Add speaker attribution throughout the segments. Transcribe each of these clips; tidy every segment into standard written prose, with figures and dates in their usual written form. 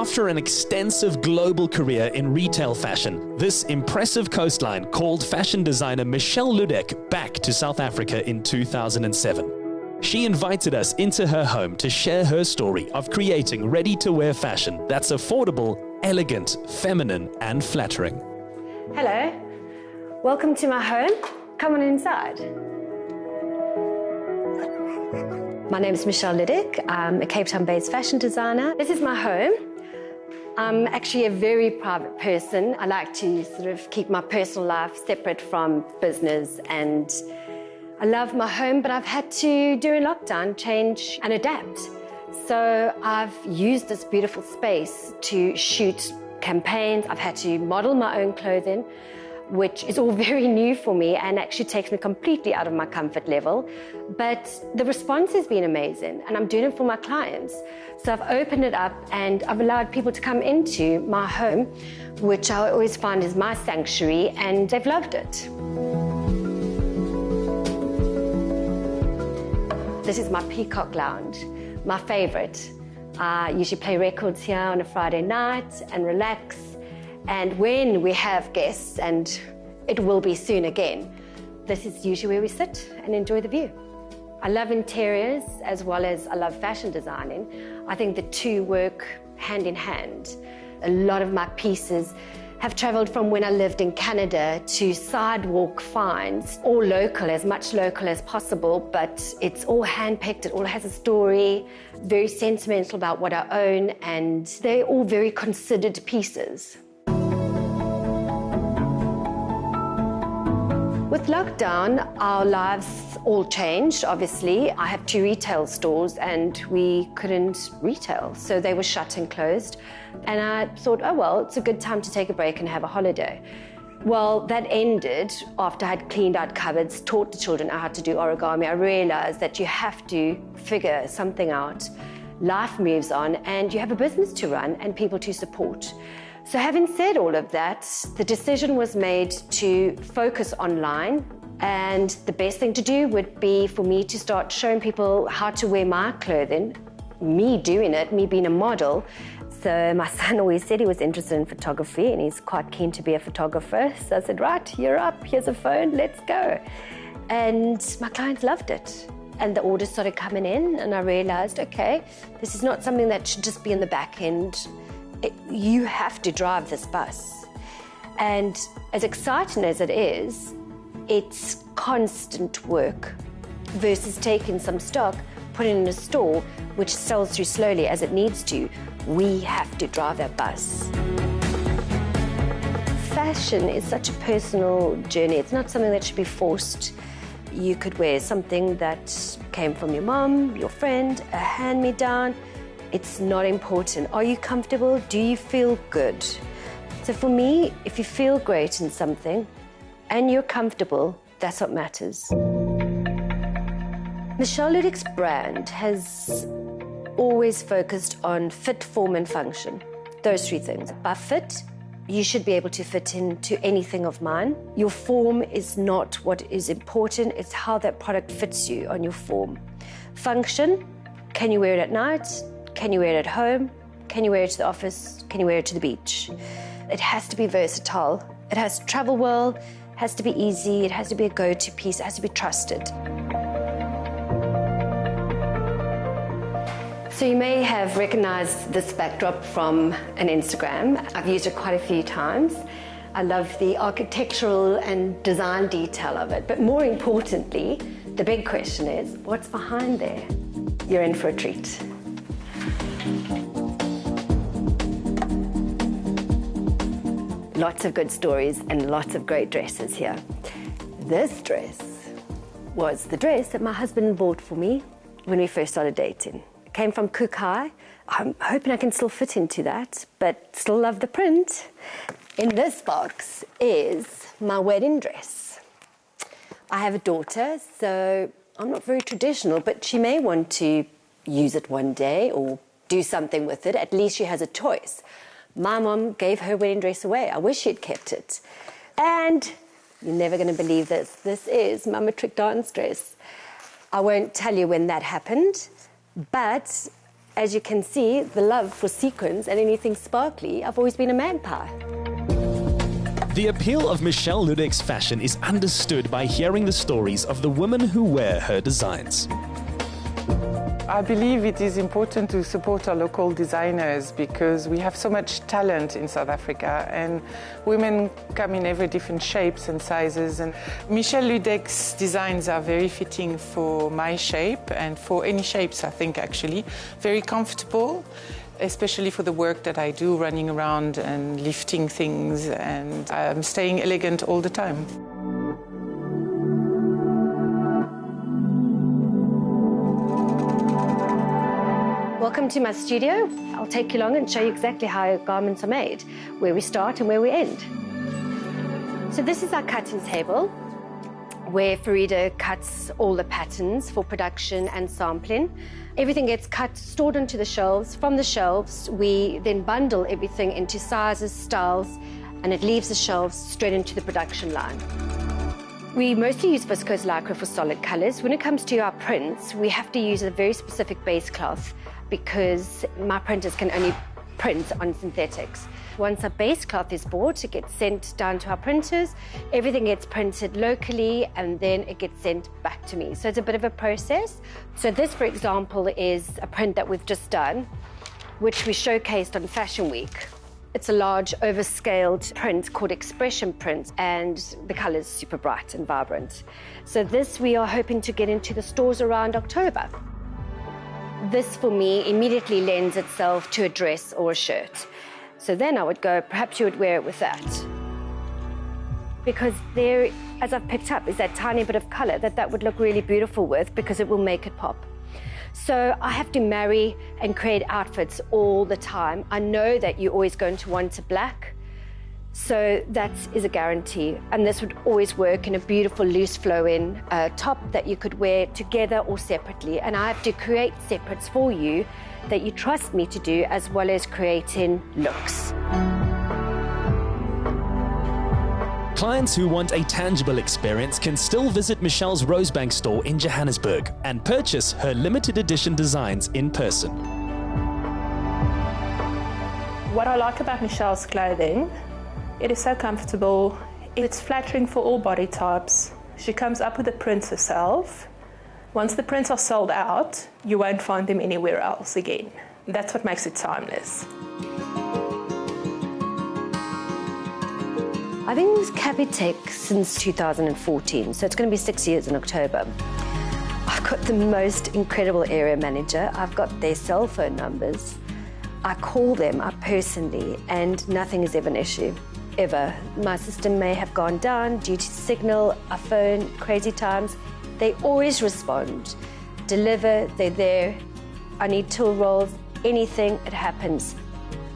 Speaker 1: After an extensive global career in retail fashion, this impressive coastline called fashion designer Michelle Ludek back to South Africa in 2007. She invited us into her home to share her story of creating ready-to-wear fashion that's affordable, elegant, feminine, and flattering.
Speaker 2: Hello, welcome to my home. Come on inside. My name is Michelle Ludek. I'm a Cape Town-based fashion designer. This is my home. I'm actually a very private person. I like to sort of keep my personal life separate from business, and I love my home, but I've had to, during lockdown, change and adapt. So I've used this beautiful space to shoot campaigns. I've had to model my own clothing, which is all very new for me and actually takes me completely out of my comfort level. But the response has been amazing, and I'm doing it for my clients. So I've opened it up and I've allowed people to come into my home, which I always find is my sanctuary, and they've loved it. This is my Peacock Lounge, my favorite. I usually play records here on a Friday night and relax. And when we have guests, and it will be soon again, this is usually where we sit and enjoy the view. I love interiors as well as I love fashion designing. I think the two work hand in hand. A lot of my pieces have traveled from when I lived in Canada to sidewalk finds, all local, as much local as possible, but it's all hand-picked, it all has a story, very sentimental about what I own, and they're all very considered pieces. With lockdown, our lives all changed, obviously. I have 2 retail stores and we couldn't retail, so they were shut and closed. And I thought, oh well, it's a good time to take a break and have a holiday. Well, that ended after I had cleaned out cupboards, taught the children how to do origami. I realized that you have to figure something out. Life moves on and you have a business to run and people to support. So having said all of that, the decision was made to focus online, and the best thing to do would be for me to start showing people how to wear my clothing, me doing it, me being a model. So my son always said he was interested in photography and he's quite keen to be a photographer. So I said, right, you're up, here's a phone, let's go. And my clients loved it. And the orders started coming in and I realized, okay, this is not something that should just be in the back end. You have to drive this bus. And as exciting as it is, it's constant work versus taking some stock, putting it in a store, which sells through slowly as it needs to. We have to drive that bus. Fashion is such a personal journey. It's not something that should be forced. You could wear something that came from your mom, your friend, a hand-me-down. It's not important. Are you comfortable? Do you feel good? So for me, if you feel great in something and you're comfortable, that's what matters. Michelle Ludek's brand has always focused on fit, form, and function. Those 3 things. By fit, you should be able to fit into anything of mine. Your form is not what is important, it's how that product fits you on your form. Function, can you wear it at night? Can you wear it at home? Can you wear it to the office? Can you wear it to the beach? It has to be versatile. It has to travel well, it has to be easy, it has to be a go-to piece, it has to be trusted. So you may have recognized this backdrop from an Instagram. I've used it quite a few times. I love the architectural and design detail of it, but more importantly, the big question is, what's behind there? You're in for a treat. Lots of good stories and lots of great dresses here. This dress was the dress that my husband bought for me when we first started dating. It came from Cook High. I'm hoping I can still fit into that, but still love the print. In this box is my wedding dress. I have a daughter, so I'm not very traditional, but she may want to use it one day or do something with it. At least she has a choice. My mom gave her wedding dress away. I wish she'd kept it. And you're never going to believe this. This is my matric dance dress. I won't tell you when that happened, but as you can see, the love for sequins and anything sparkly, I've always been a magpie.
Speaker 1: The appeal of Michelle Ludek's fashion is understood by hearing the stories of the women who wear her designs.
Speaker 3: I believe it is important to support our local designers because we have so much talent in South Africa and women come in every different shapes and sizes. And Michelle Ludek's designs are very fitting for my shape and for any shapes, I think, actually. Very comfortable, especially for the work that I do, running around and lifting things, and I'm staying elegant all the time.
Speaker 2: Welcome to my studio. I'll take you along and show you exactly how garments are made, where we start and where we end. So this is our cutting table, where Farida cuts all the patterns for production and sampling. Everything gets cut, stored onto the shelves. From the shelves, we then bundle everything into sizes, styles, and it leaves the shelves straight into the production line. We mostly use viscose lycra for solid colors. When it comes to our prints, we have to use a very specific base cloth because my printers can only print on synthetics. Once a base cloth is bought, it gets sent down to our printers. Everything gets printed locally and then it gets sent back to me. So it's a bit of a process. So this, for example, is a print that we've just done, which we showcased on Fashion Week. It's a large overscaled print called expression print, and the color's super bright and vibrant. So this we are hoping to get into the stores around October. This for me immediately lends itself to a dress or a shirt. So then I would go, perhaps you would wear it with that. Because there, as I've picked up, is that tiny bit of color that would look really beautiful with, because it will make it pop. So I have to marry and create outfits all the time. I know that you're always going to want a black, so that is a guarantee. And this would always work in a beautiful loose flow-in top that you could wear together or separately. And I have to create separates for you that you trust me to do, as well as creating looks.
Speaker 1: Clients who want a tangible experience can still visit Michelle's Rosebank store in Johannesburg and purchase her limited edition designs in person.
Speaker 4: What I like about Michelle's clothing, it is so comfortable. It's flattering for all body types. She comes up with the prints herself. Once the prints are sold out, you won't find them anywhere else again. That's what makes it timeless.
Speaker 2: I've been with Capitec since 2014, so it's going to be 6 years in October. I've got the most incredible area manager. I've got their cell phone numbers. I call them up personally, and nothing is ever an issue, ever. My system may have gone down due to signal, a phone, crazy times. They always respond, deliver, they're there. I need tool rolls, anything, it happens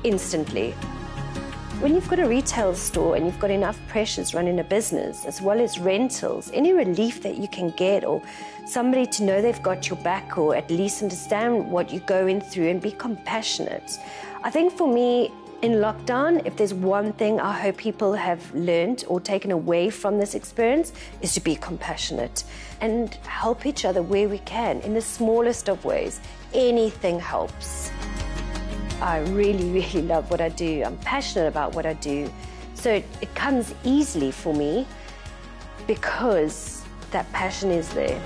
Speaker 2: instantly. When you've got a retail store and you've got enough pressures running a business, as well as rentals, any relief that you can get, or somebody to know they've got your back, or at least understand what you're going through and be compassionate. I think for me, in lockdown, if there's one thing I hope people have learned or taken away from this experience, is to be compassionate and help each other where we can, in the smallest of ways. Anything helps. I really, really love what I do. I'm passionate about what I do. So it comes easily for me because that passion is there.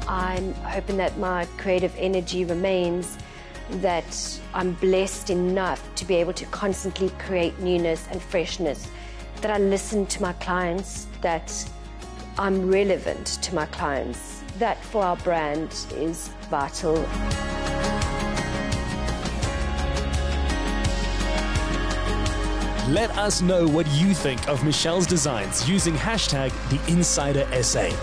Speaker 2: I'm hoping that my creative energy remains, that I'm blessed enough to be able to constantly create newness and freshness, that I listen to my clients, that I'm relevant to my clients. That for our brand is vital.
Speaker 1: Let us know what you think of Michelle's designs using #TheInsiderSA.